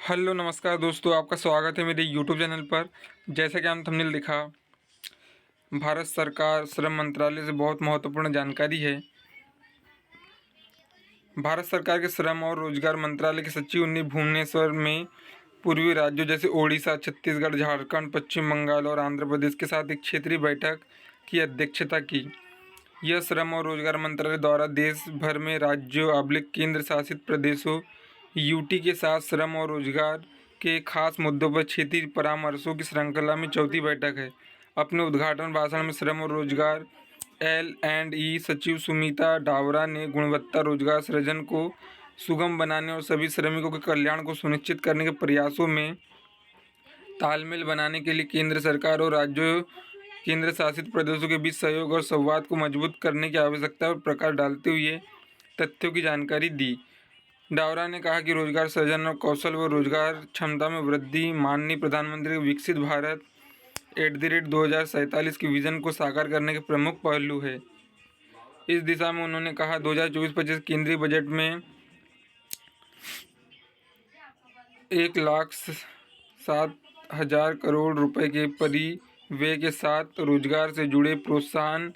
Hello नमस्कार दोस्तों, आपका स्वागत है मेरे यूट्यूब चैनल पर। जैसा कि हम थंबनेल दिखा, भारत सरकार श्रम मंत्रालय से बहुत महत्वपूर्ण जानकारी है। भारत सरकार के श्रम और रोजगार मंत्रालय के सचिव ने भुवनेश्वर में पूर्वी राज्यों जैसे ओडिशा, छत्तीसगढ़, झारखंड, पश्चिम बंगाल और आंध्र प्रदेश के साथ एक क्षेत्रीय बैठक की अध्यक्षता की। यह श्रम और रोजगार मंत्रालय द्वारा देश भर में राज्यों केंद्र शासित प्रदेशों यूटी के साथ श्रम और रोजगार के खास मुद्दों पर क्षेत्रीय परामर्शों की श्रृंखला में चौथी बैठक है। अपने उद्घाटन भाषण में श्रम और रोजगार L&E सचिव सुमिता डावरा ने गुणवत्ता रोजगार सृजन को सुगम बनाने और सभी श्रमिकों के कल्याण को सुनिश्चित करने के प्रयासों में तालमेल बनाने के लिए केंद्र सरकार और राज्यों केंद्र शासित प्रदेशों के बीच सहयोग और संवाद को मजबूत करने की आवश्यकता पर प्रकाश डालते हुए तथ्यों की जानकारी दी। डावरा ने कहा कि रोजगार सृजन और कौशल व रोजगार क्षमता में वृद्धि माननीय प्रधानमंत्री के विकसित भारत @ 2047 के विजन को साकार करने के प्रमुख पहलू है। इस दिशा में उन्होंने कहा 2024-25 केंद्रीय बजट में 1,07,000 करोड़ रुपए के परिव्यय के साथ रोजगार से जुड़े प्रोत्साहन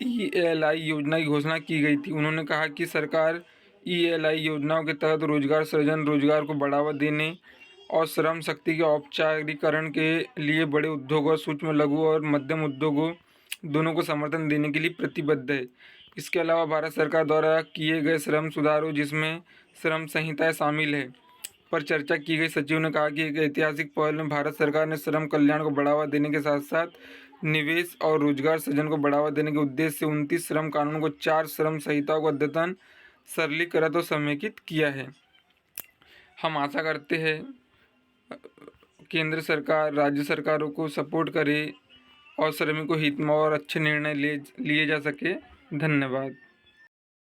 ELI योजना की घोषणा की गई थी। उन्होंने कहा कि सरकार ELI योजनाओं के तहत रोजगार सृजन, रोजगार को बढ़ावा देने और श्रम शक्ति के औपचारिकरण के लिए बड़े उद्योगों और सूक्ष्म, लघु और मध्यम उद्योगों दोनों को समर्थन देने के लिए प्रतिबद्ध है। इसके अलावा भारत सरकार द्वारा किए गए श्रम सुधारों, जिसमें श्रम संहिताएं शामिल है, पर चर्चा की गई। सचिव ने कहा कि एक ऐतिहासिक पहल में भारत सरकार ने श्रम कल्याण को बढ़ावा देने के साथ साथ निवेश और रोजगार सृजन को बढ़ावा देने के उद्देश्य से 29 श्रम कानूनों को 4 श्रम संहिताओं को अद्यतन, सरलीकृत और समेकित किया है। हम आशा करते हैं केंद्र सरकार राज्य सरकारों को सपोर्ट करे और श्रमिकों हित में और अच्छे निर्णय लिए जा सके। धन्यवाद।